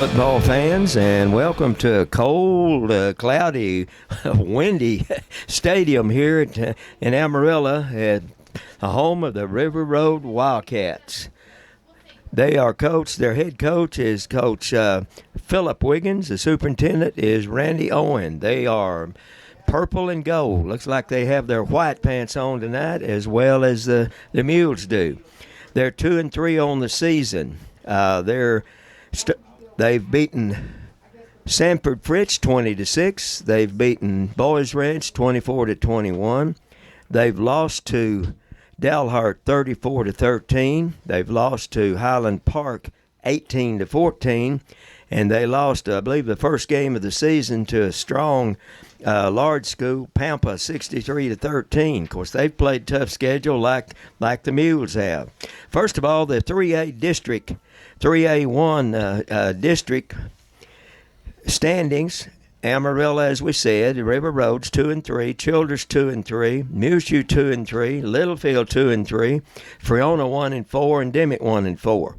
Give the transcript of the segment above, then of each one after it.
football fans, and welcome to a cold, cloudy, windy stadium here in Amarillo at the home of the River Road Wildcats. They are coached, their head coach is Coach Philip Wiggins. The superintendent is Randy Owen. They are purple and gold. Looks like they have their white pants on tonight as well as the Mules do. They're 2-3 on the season. They've beaten Sanford Fritz 20-6. They've beaten Boys Ranch 24-21. They've lost to Dalhart 34-13. They've lost to Highland Park 18-14, and they lost, I believe, the first game of the season to a strong large school, Pampa 63-13. Of course, they've played tough schedule like the Mules have. First of all, the 3A district, 3A1 district standings. Amarillo, as we said, River Roads 2-3, Childress 2-3, Muleshoe 2-3, Littlefield 2-3, Friona 1-4, and Dimmitt 1-4.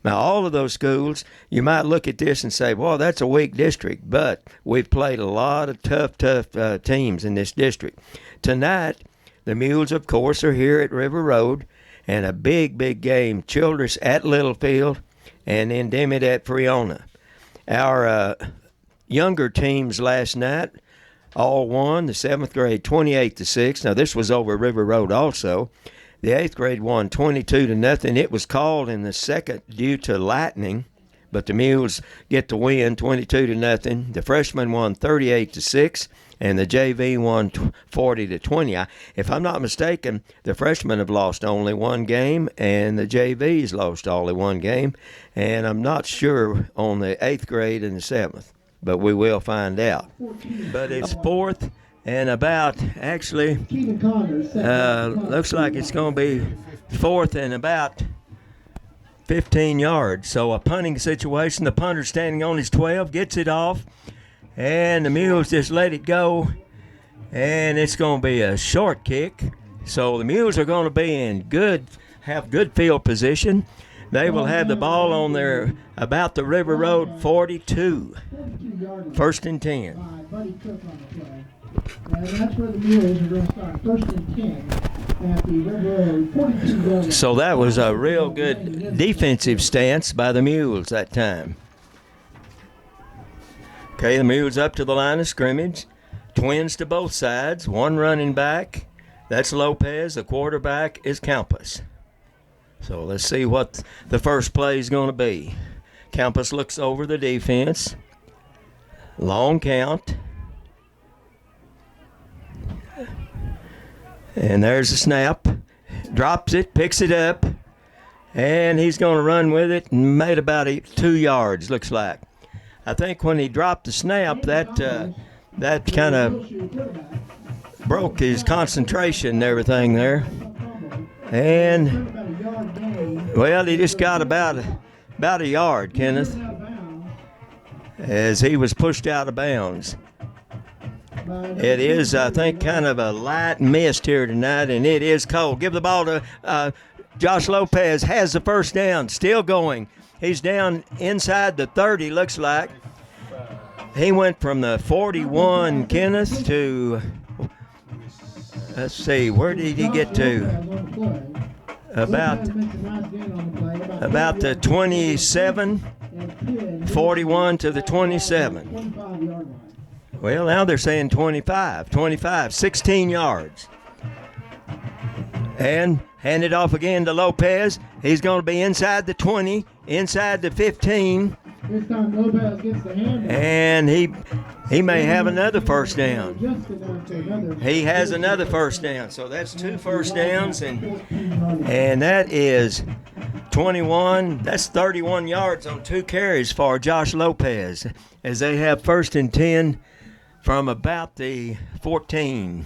Now, all of those schools, you might look at this and say, well, that's a weak district, but we've played a lot of tough teams in this district. Tonight, the Mules, of course, are here at River Road, and a big game, Childress at Littlefield, and then Dimmitt at Friona. Our younger teams last night all won. The 7th grade 28-6. Now this was over River Road also. The 8th grade won 22-0. It was called in the second due to lightning, but the Mules get the win 22-0. The freshmen won 38-6, and the JV won 40-20. If I'm not mistaken, the freshmen have lost only one game, and the JV's lost only one game, and I'm not sure on the 8th grade and the 7th. But we will find out. But it's 4th and about, actually, looks like it's going to be 4th and about 15 yards. So a punting situation. The punter standing on his 12, gets it off, and the Mules just let it go, and it's going to be a short kick. So the Mules are going to be have good field position. They will have the ball on their about the River Road 42. 1st and 10. And that's where the Mules are going to start. 1st and 10 at the River Road 42. So that was a real good defensive stance by the Mules that time. Okay, the Mules up to the line of scrimmage. Twins to both sides. One running back. That's Lopez. The quarterback is Campus. So let's see what the first play is going to be. Campus looks over the defense. Long count. And there's the snap. Drops it, picks it up, and he's going to run with it and made about 2 yards, looks like. I think when he dropped the snap, that kind of broke his concentration and everything there. And, well, he just got about a yard, Kenneth, as he was pushed out of bounds. It is, I think, kind of a light mist here tonight, and it is cold. Give the ball to Josh Lopez, has the first down, still going. He's down inside the 30, looks like. He went from the 41, Kenneth, to, let's see, where did he get to? About the 27, 41 to the 27. Well, now they're saying 25, 16 yards. And hand it off again to Lopez. He's going to be inside the 20, inside the 15. This time Lopez gets the hand. And he may have another first down. He has another first down. So that's 2 first downs, and that is 21. That's 31 yards on 2 carries for Josh Lopez, as they have 1st and 10 from about the 14.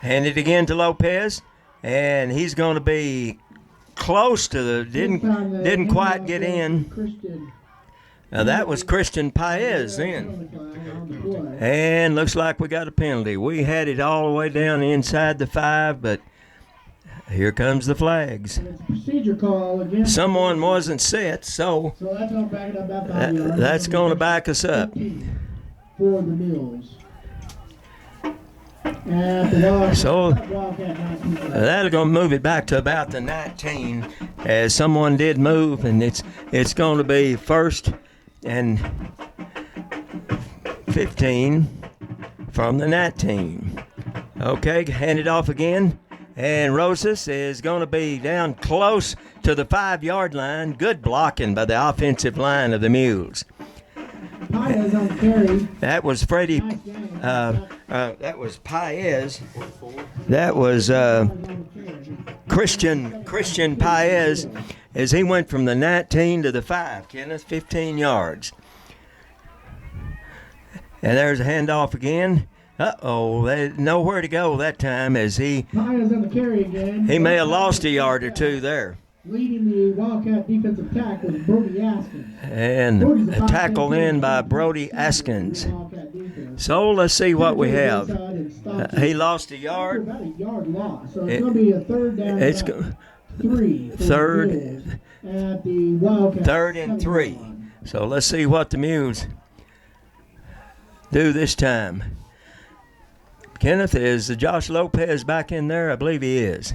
Hand it again to Lopez, and he's going to be close to the didn't quite get in. Now that was Christian Paez then. And looks like we got a penalty. We had it all the way down inside the 5, but Here comes the flags. It's a procedure call against. Someone wasn't set, so So that's going to back it up about 5 yards. that's going to back us up. 15 for the Mules. And the Wildcat, So Wildcat 19. that'll going to move it back to about the 19, as someone did move, and it's going to be 1st and 15 from the 19. Okay, hand it off again. And Rosas is going to be down close to the 5-yard line. Good blocking by the offensive line of the Mules. Paez on the carry. That was Freddie. That was Paez. That was Christian Paez, as he went from the 19 to the 5. Kenneth, 15 yards. And there's a handoff again. They nowhere to go that time, as he Paez on the carry again. may have lost a yard or two there. Leading the Wildcat defensive tack was Brody Askins. And a tackle in by Brody Askins. So let's see what we have. He lost a yard. About a yard loss. So it's going to be a 3rd down. It's 3. third At the Wildcat. 3rd and 3. So let's see what the Mules do this time. Kenneth, is Josh Lopez back in there? I believe he is.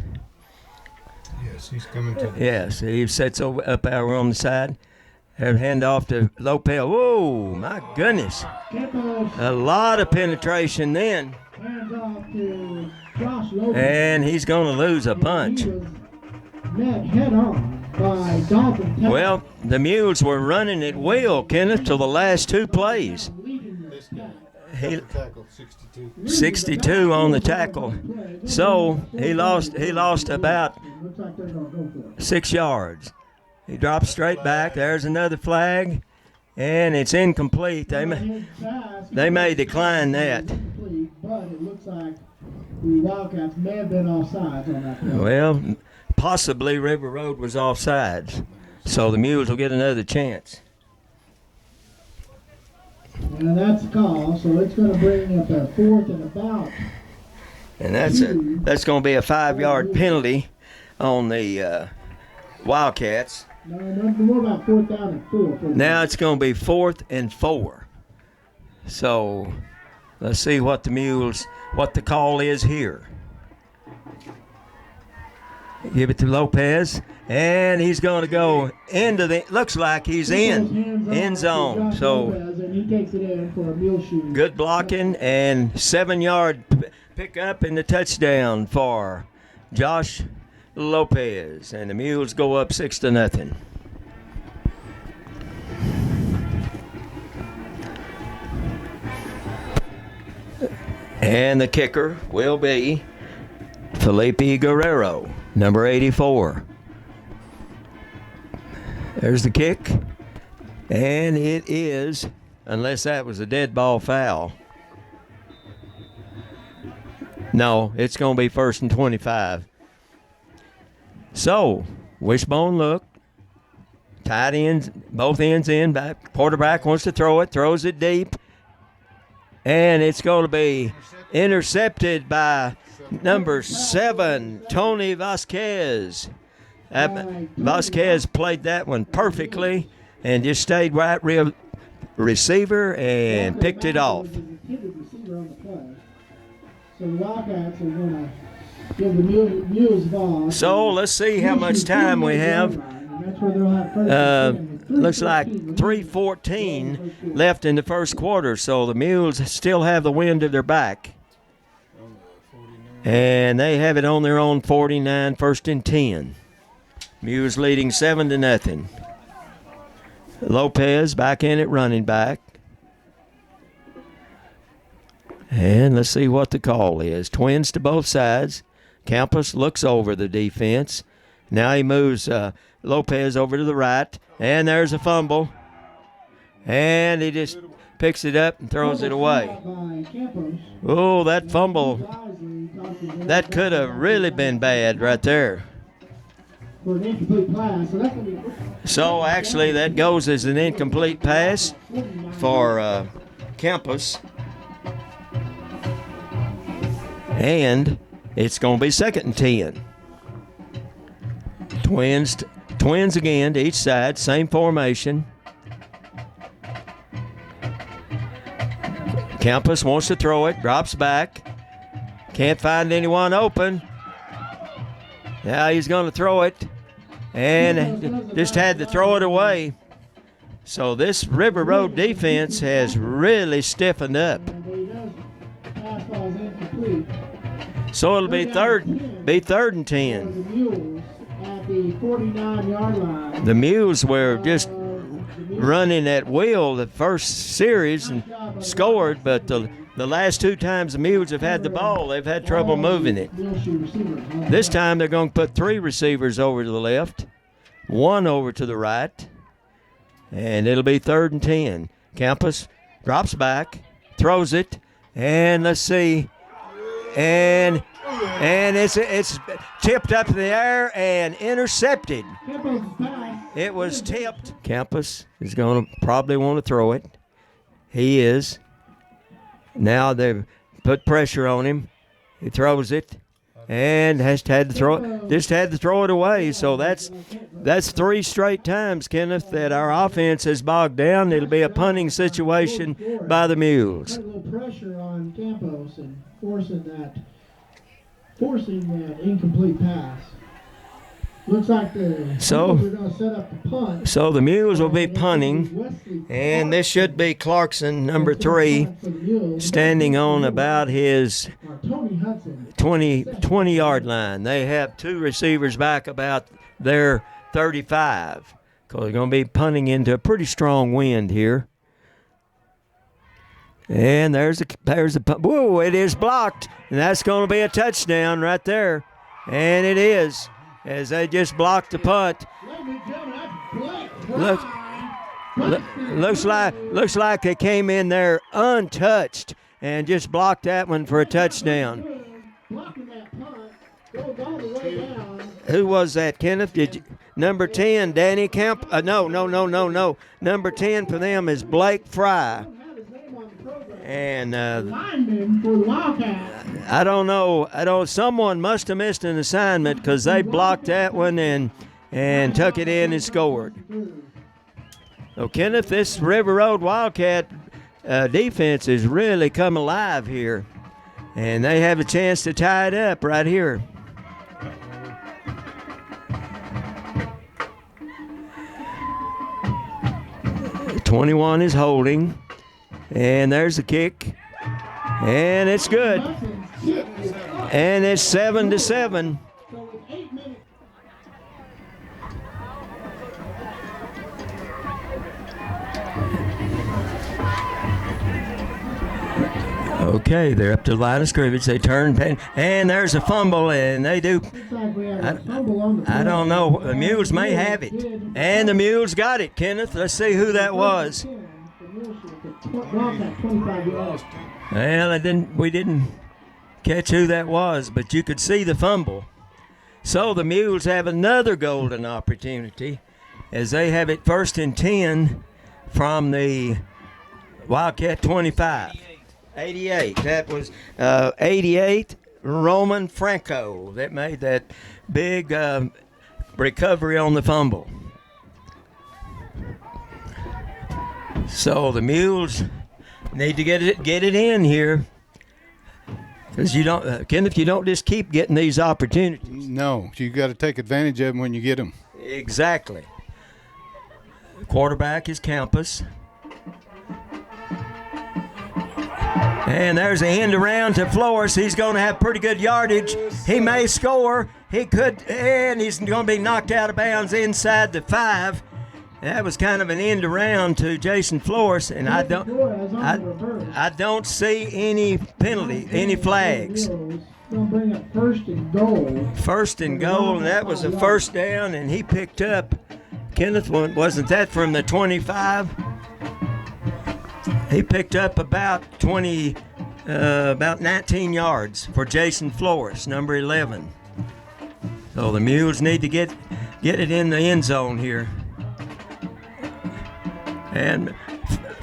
Yes, he's coming to. Yes, he sits up over on the side. Have hand off to Lopez. Whoa, my goodness. A lot of penetration then. Hands off to Josh Lowe. And he's going to lose a bunch. He was met head on by Dalton Taylor. Well, the Mules were running at will, Kenneth, till the last 2 plays. This guy. He, Tackle 62. 62 on the tackle. So he lost about Looks like they're going to go for it. 6 yards. He drops straight back. There's another flag, and it's incomplete. They may decline that. But it looks like the Wildcats may have been offsides on that play. Well, possibly River Road was offsides, so the Mules will get another chance. And that's a call, so it's going to bring up a 4th and about. And that's going to be a 5-yard penalty on the Wildcats. No, more about 4th down and 4. Now it's going to be 4th and 4. So let's see what the call is here. Give it to Lopez, and he's going to go into the. Looks like he's in end zone. So and he takes it in for a Muleshoe. good blocking and 7-yard pickup and the touchdown for Josh Lopez, and the Mules go up 6-0. And the kicker will be Felipe Guerrero, number 84. There's the kick, and it is, unless that was a dead ball foul. No, it's going to be 1st and 25. So, wishbone look. Tight ends, both ends in. Back. Quarterback wants to throw it, throws it deep. And it's going to be intercepted by number 7, Tony Vasquez. Vasquez played that one perfectly and just stayed right real receiver and picked it off. So the Wildcats are going to give the Mules ball. So let's see how much time we have. That's where they'll have first. Looks like 3:14 left in the first quarter, so the Mules still have the wind at their back. And they have it on their own 49, 1st and 10. Mules leading 7-0. Lopez back in at running back. And let's see what the call is. Twins to both sides. Campos looks over the defense. Now he moves Lopez over to the right. And there's a fumble. And he just picks it up and throws it away. Oh, that fumble. That could have really been bad right there. So actually that goes as an incomplete pass for Campos. And it's going to be 2nd and 10. Twins again to each side, same formation. Campus wants to throw it, drops back. Can't find anyone open. Now he's going to throw it, and just had to throw it away. So this River Road defense has really stiffened up. So it'll be third and 10. The Mules at the 49-yard line. The Mules were just running at will the first series and scored, but the last two times the Mules have had the ball, they've had trouble moving it. This time they're going to put 3 receivers over to the left, 1 over to the right, and it'll be third and 10. Campus drops back, throws it, and let's see, and it's tipped up in the air and intercepted. It was tipped. Campus is going to probably want to throw it. He is. Now they've put pressure on him. He throws it and just had to throw it away. So that's 3 straight times, Kenneth, that our offense has bogged down. It'll be a punting situation by the Mules. A little pressure on Campos and forcing that incomplete pass. Looks like the Mules are going to set up the punt. So the Mules will be punting, and this should be Clarkson, number 3, standing on about his 20-yard line. They have 2 receivers back about their 35, because they're going to be punting into a pretty strong wind here. And there's a whoa! It is blocked, and that's going to be a touchdown right there, and it is. As they just blocked the punt. Looks like they came in there untouched and just blocked that one for a touchdown. Who was that, Kenneth? Number 10, Danny Camp? No. Number 10 for them is Blake Fry. And lineman for the Wildcats. I don't know. Someone must have missed an assignment because they blocked that one and took it in and scored. So, Kenneth, this River Road Wildcat defense has really come alive here. And they have a chance to tie it up right here. '21 is holding. And there's the kick. And it's good. And it's 7-7. Okay, they're up to the line of scrimmage. They turn, and there's a fumble, and they do. I don't know. The Mules may have it. And the Mules got it, Kenneth. Let's see who that was. Well, we didn't catch who that was, but you could see the fumble. So the Mules have another golden opportunity as they have it 1st and 10 from the Wildcat 25. 88. That was 88 Roman Franco that made that big recovery on the fumble. So the Mules need to get it in here, because you don't, Kenneth. You don't just keep getting these opportunities. No, you got to take advantage of them when you get them. Exactly. Quarterback is Campus, and there's an end around to Flores. He's going to have pretty good yardage. He may score. He could, and he's going to be knocked out of bounds inside the 5. That was kind of an end around to Jason Flores, and I don't see any penalty, any flags. Bring up 1st and goal. 1st and goal, and that was a 1st down, and he picked up. Kenneth, wasn't that from the 25? He picked up about 19 yards for Jason Flores, number 11. So the Mules need to get it in the end zone here. And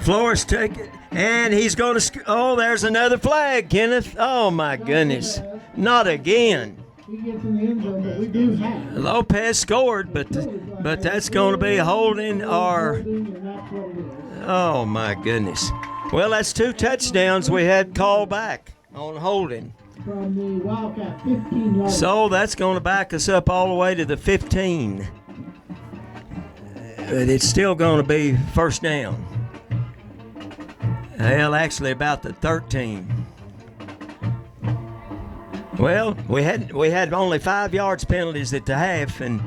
Flores took it, and he's going to there's another flag, Kenneth. Oh, my goodness. Not again. He gets in the end zone, but we do have. Lopez scored, but that's going to be holding or. And that's what it is. Oh, my goodness. Well, that's 2 touchdowns we had called back on holding. From the Wildcat 15 yards. So that's going to back us up all the way to the 15. But it's still going to be first down. Well, actually about the 13. Well, we had only 5 yards penalties at the half, and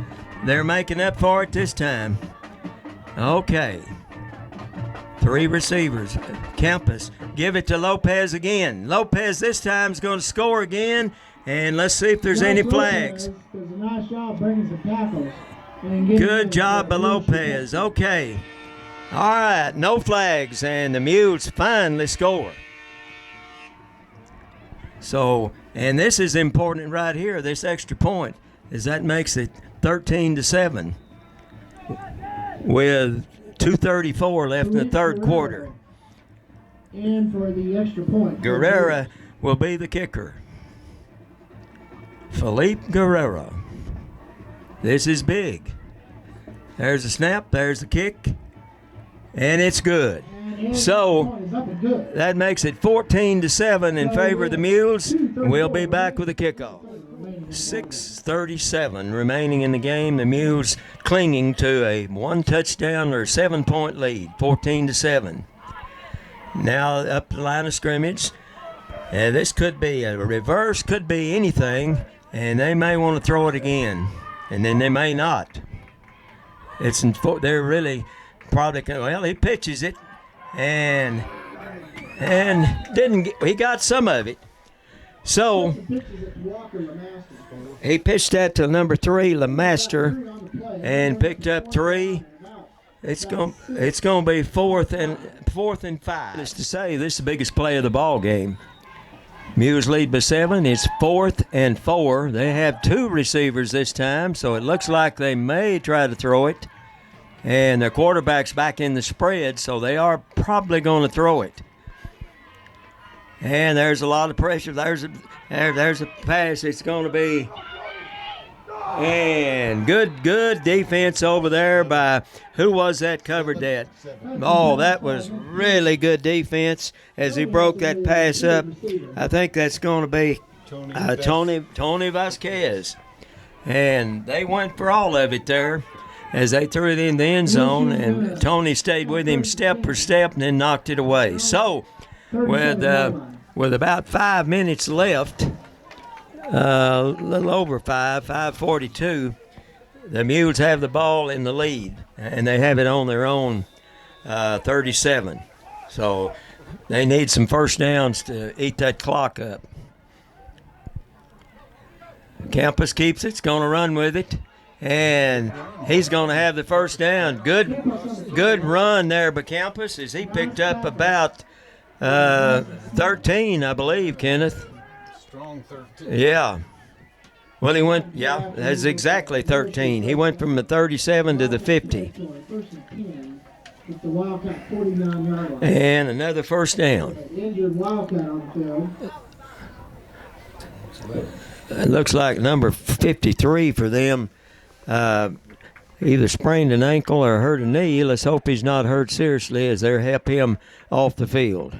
they're making up for it this time. Okay. 3 receivers. Campus. Give it to Lopez again. Lopez this time is going to score again, and let's see if there's any flags. Does a nice job bringing some tackles. And getting Good job by Lopez. Okay. All right, no flags, and the Mules finally score. So, and this is important right here, this extra point, is that makes it 13-7 with 2:34 left in the third quarter. And for the extra point. Guerrera will be the kicker. Felipe Guerrero. This is big. There's a snap, there's the kick, and it's good. So that makes it 14-7 in favor of the Mules. We'll be back with a kickoff. 6:37 remaining in the game. The Mules clinging to a 1 touchdown or 7-point lead, 14-7. Now up the line of scrimmage. This could be a reverse, could be anything, and they may want to throw it again, and then they may not. They're really probably he pitches it, and he got some of it. So he pitched that to number 3, LeMaster, and picked up 3. It's going to be fourth and 5. It's to say this is the biggest play of the ball game. Mules lead by 7. It's 4th and 4. They have 2 receivers this time, so it looks like they may try to throw it. And their quarterback's back in the spread, so they are probably going to throw it. And there's a lot of pressure. There's a pass. It's going to be, and good defense over there by, who was that covered that? Oh, that was really good defense as he broke that pass up. I think that's going to be Tony Vasquez. And they went for all of it there as they threw it in the end zone, and Tony stayed with him step for step and then knocked it away. So with about 5 minutes left, a little over 5:42, the Mules have the ball in the lead, and they have it on their own 37. So they need some first downs to eat that clock up. Campus keeps it. It's going to run with it, and he's going to have the first down. Good run there by Campus as he picked up about 13, I believe, Kenneth. Strong 13. Yeah. Well, he went, that's exactly 13. He went from the 37 to the 50. It's the Wildcat 49-yard line. And another first down. Injured Wildcat on the field. It looks like number 53 for them either sprained an ankle or hurt a knee. Let's hope he's not hurt seriously as they help him off the field.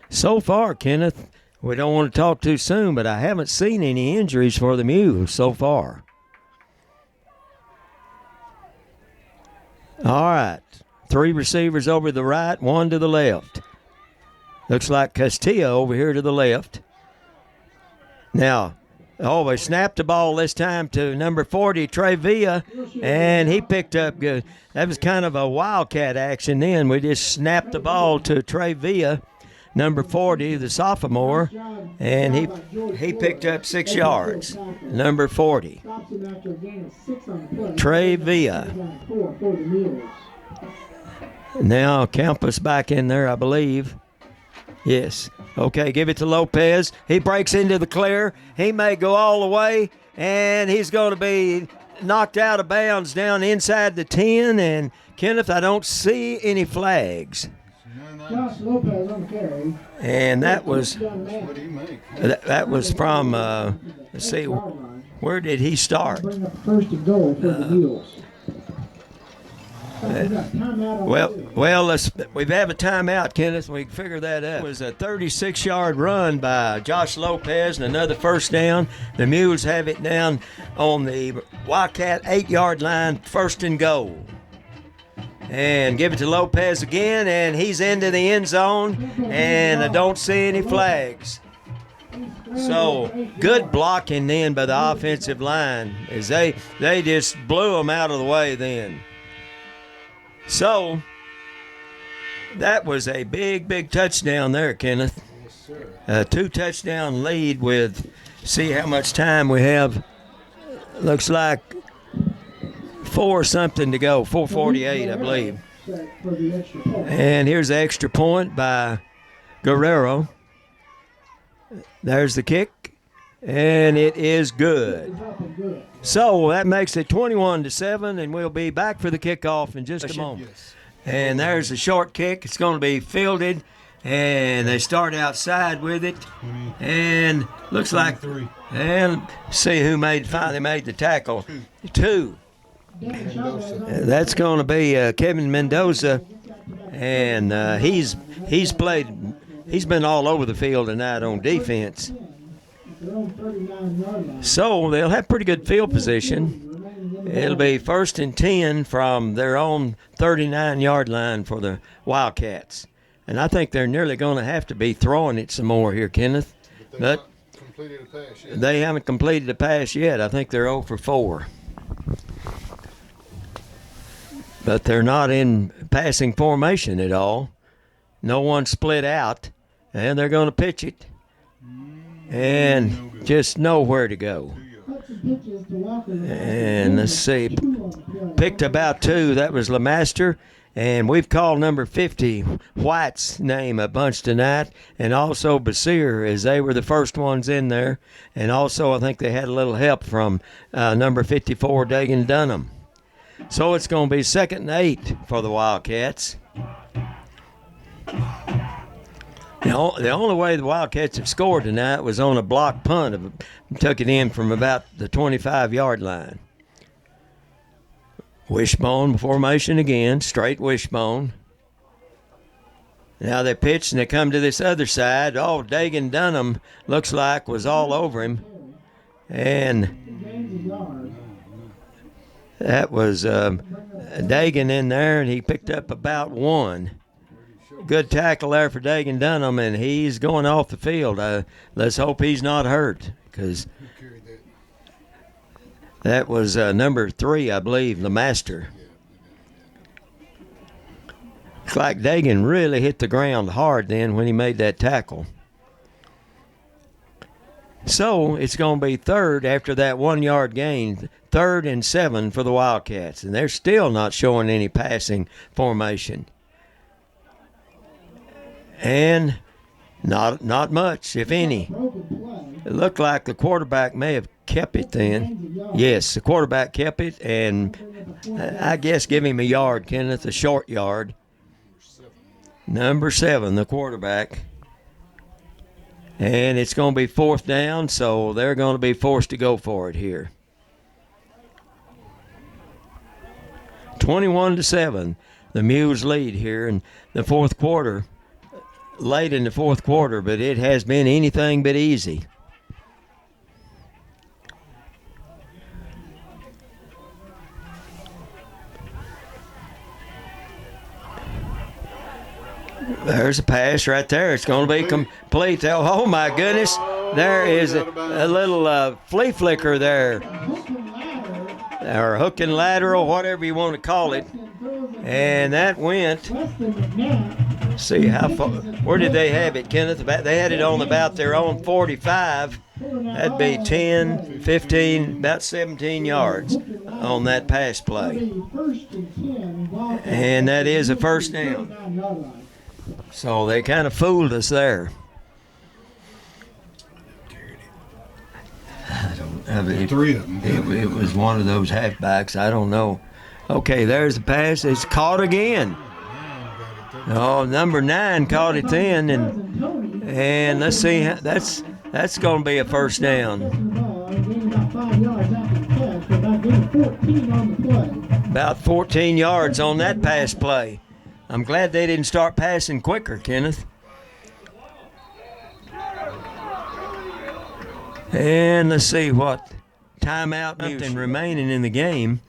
So far, Kenneth, we don't want to talk too soon, but I haven't seen any injuries for the Mules so far. All right. 3 receivers over to the right, 1 to the left. Looks like Castillo over here to the left. Now, they snapped the ball this time to number 40, Trey Villa, and he picked up good. That was kind of a Wildcat action then. We just snapped the ball to Trey Villa, number 40, the sophomore, and he picked up 6 yards, number 40. Trey Villa. Now Campus back in there, I believe. Yes. Okay, give it to Lopez. He breaks into the clear. He may go all the way, and he's going to be knocked out of bounds down inside the 10. And, Kenneth, I don't see any flags. Josh Lopez on the carry. And that was from Let's see, where did he start? Bring up first and goal for the Mules. Well, we have a timeout, Kenneth. We can figure that out. It was a 36-yard run by Josh Lopez and another first down. The Mules have it down on the Wildcat 8-yard line, first and goal. And give it to Lopez again, and he's into the end zone, and I don't see any flags. So good blocking then by the offensive line as they just blew them out of the way then. So that was a big touchdown there, Kenneth. Yes, sir. A 2-touchdown lead with, see how much time we have. Looks like 4 something to go, 4:48, I believe. And here's the extra point by Guerrero. There's the kick, and it is good. So that makes it 21-7, and we'll be back for the kickoff in just a moment. Yes. And there's a short kick. It's going to be fielded, and they start outside with it. And looks like, 23. and see who finally made the tackle. 2. That's going to be Kevin Mendoza, and he's been all over the field tonight on defense. So they'll have pretty good field position. It'll be 1st and 10 from their own 39-yard line for the Wildcats. And I think they're nearly going to have to be throwing it some more here, Kenneth. But Completed a pass yet. they haven't completed a pass yet. I think they're 0 for 4. But they're not in passing formation at all. No one split out, and they're going to pitch it. And just nowhere to go. And let's see, picked about 2. That was LeMaster. And we've called number 50, White's name, a bunch tonight. And also Basir, as they were the first ones in there. And also I think they had a little help from number 54, Dagan Dunham. So it's going to be 2nd and 8 for the Wildcats. The only way the Wildcats have scored tonight was on a block punt. Took it in from about the 25-yard line. Wishbone formation again, straight wishbone. Now they pitch and they come to this other side. Oh, Dagan Dunham looks like was all over him. And that was Dagan in there, and he picked up about 1. Good tackle there for Dagan Dunham, and he's going off the field. Let's hope he's not hurt, because that was number 3, I believe, LeMaster. Looks like Dagan really hit the ground hard then when he made that tackle. So it's going to be 3rd after that 1-yard gain, 3rd and 7 for the Wildcats, and they're still not showing any passing formation. And not much, if any. It looked like the quarterback may have kept it then. Yes, the quarterback kept it, and I guess give him a yard, Kenneth, a short yard. Number 7, the quarterback. And it's going to be 4th down, so they're going to be forced to go for it here. 21-7, the Mules lead here in the 4th quarter. Late in the 4th quarter, but it has been anything but easy. There's a pass right there. It's going to be complete. Oh, my goodness. There is a little flea flicker there. Or hook and lateral, whatever you want to call it. And that went... See how far, where did they have it, Kenneth? They had it on about their own 45. That'd be 10, 15, about 17 yards on that pass play. And that is a 1st down. So they kind of fooled us there. I mean, 3 of them. It was one of those halfbacks. I don't know. Okay, there's the pass. It's caught again. Oh, number 9 caught it then, and let's see. That's going to be a 1st down. gained about 5 yards after the catch, but about gained 14 on the play. About 14 yards on that pass play. I'm glad they didn't start passing quicker, Kenneth. And let's see what timeout nothing remaining in the game.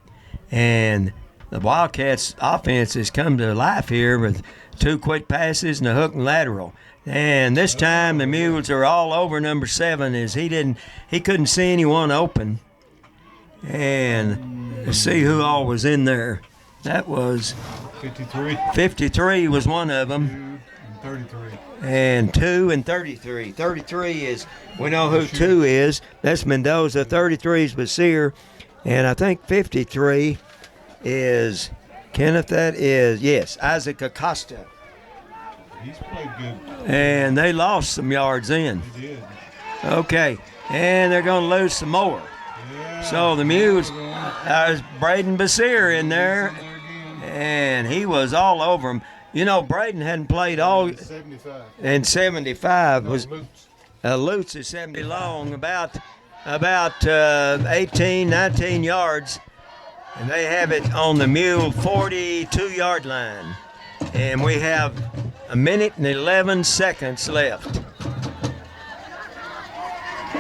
And the Wildcats offense has come to life here with 2 quick passes and a hook and lateral. And this time the Mules are all over number 7 as he couldn't see anyone open. And let's see who all was in there. That was 53. 53 was one of them. 33. And 2 and 33. 33 is, we know who 2 is. That's Mendoza. 33 is Basir. And I think 53 is, Kenneth, that is, yes, Isaac Acosta. He's played good. And they lost some yards in. He did. Okay. And they're going to lose some more. Yeah. So the Mules, there's Braden Basir in there. And he was all over him. You know, Braden hadn't played all 75. in 75 was Lutz. Lutz is 70 long, about 18, 19 yards, and they have it on the Mule 42-yard line, and we have 1 minute and 11 seconds left.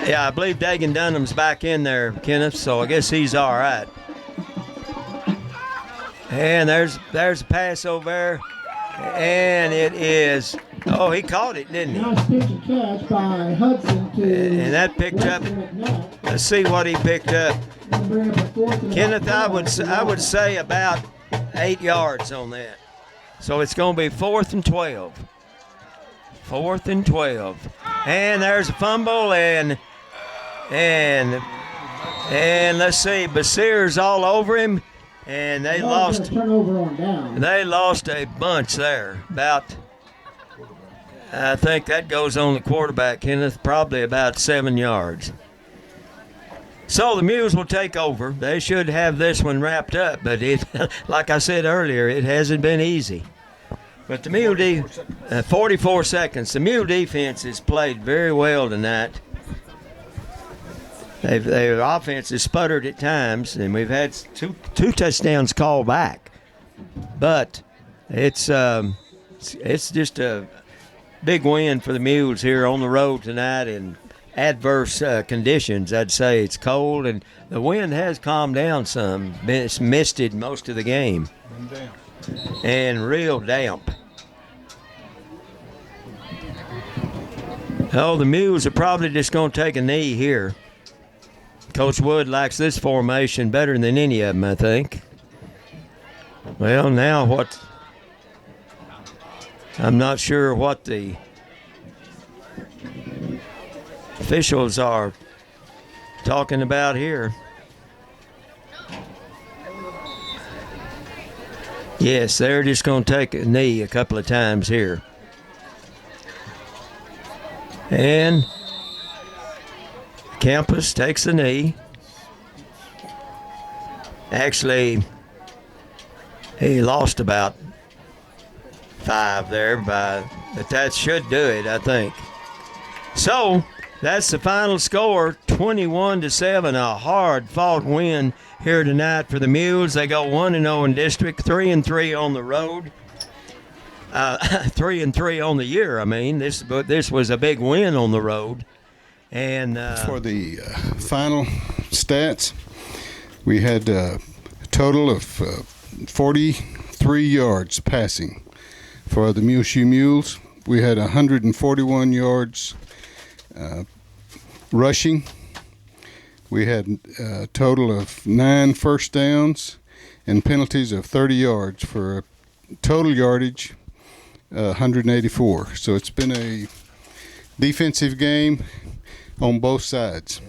Yeah, I believe Dagan Dunham's back in there, Kenneth, so I guess he's all right. And there's a pass over there. And it is, oh, he caught it, didn't he? Nice pitch and catch by Hudson to And that picked up, let's see what he picked up. Kenneth, I would say about 8 yards on that. So it's going to be 4th and 12. 4th and 12. And there's a fumble, and let's see, Basir's all over him. And they lost. Turnover on down. They lost a bunch there. I think that goes on the quarterback, Kenneth, probably about 7 yards. So the Mules will take over. They should have this one wrapped up, but it, like I said earlier, it hasn't been easy. But the Mule 44 seconds. The Mule defense has played very well tonight. Their offense has sputtered at times, and we've had two touchdowns called back. But it's just a big win for the Mules here on the road tonight in adverse conditions. I'd say it's cold, and the wind has calmed down some. It's misted most of the game. And real damp. Oh, the Mules are probably just going to take a knee here. Coach Wood likes this formation better than any of them, I think. Well, now what? I'm not sure what the officials are talking about here. Yes, they're just going to take a knee a couple of times here. And Campus takes the knee. Actually, he lost about 5 there, but that should do it, I think. So that's the final score, 21-7, a hard-fought win here tonight for the Mules. They go 1-0 in district, 3-3 on the road. 3-3 on the year. I mean, this was a big win on the road. And for the final stats, we had a total of 43 yards passing for the Muleshoe Mules. We had 141 yards rushing. We had a total of 9 first downs and penalties of 30 yards for a total yardage 184. So it's been a defensive game on both sides.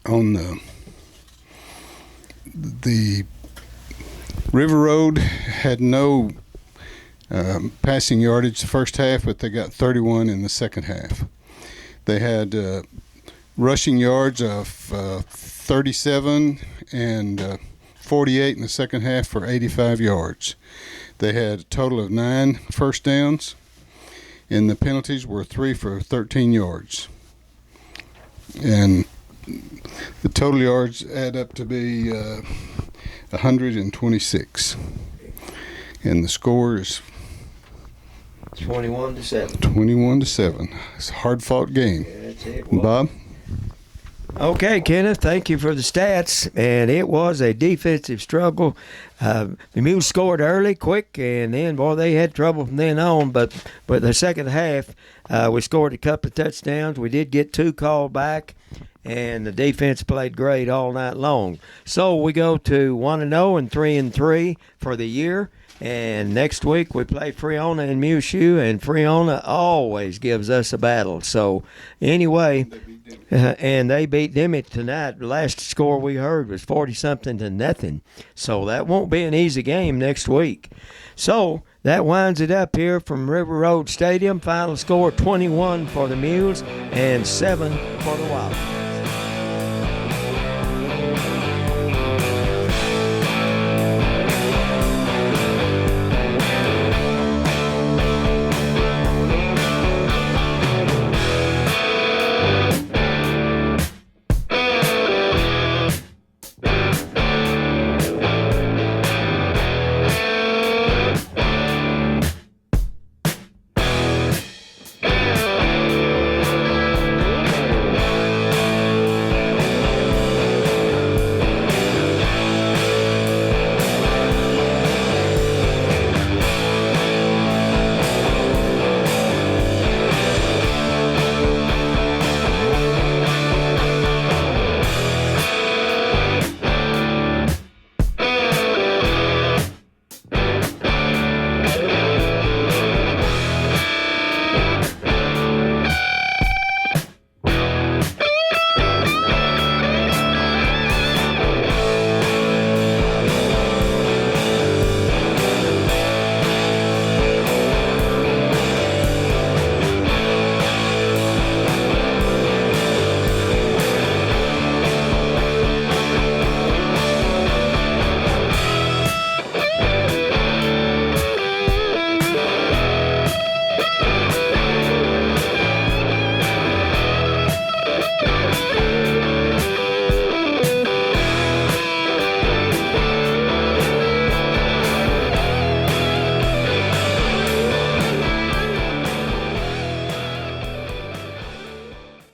On the River Road had no passing yardage the first half, but they got 31 in the second half. They had rushing yards of 37 and 48 in the second half for 85 yards. They had a total of 9 first downs, and the penalties were 3 for 13 yards. And the total yards add up to be 126. And the score is 21-7. 21-7. It's a hard-fought game. That's it. Bob? Okay, Kenneth, thank you for the stats. And it was a defensive struggle. The Mules scored early, quick, and then, boy, they had trouble from then on. But the second half, we scored a couple of touchdowns. We did get 2 called back, and the defense played great all night long. So we go to 1-0 and 3-3 for the year. And next week we play Friona and Muleshoe, and Friona always gives us a battle. So anyway, and they beat Dimmitt tonight. The last score we heard was 40-something-0. So that won't be an easy game next week. So that winds it up here from River Road Stadium. Final score 21 for the Mules and 7 for the Wildcats.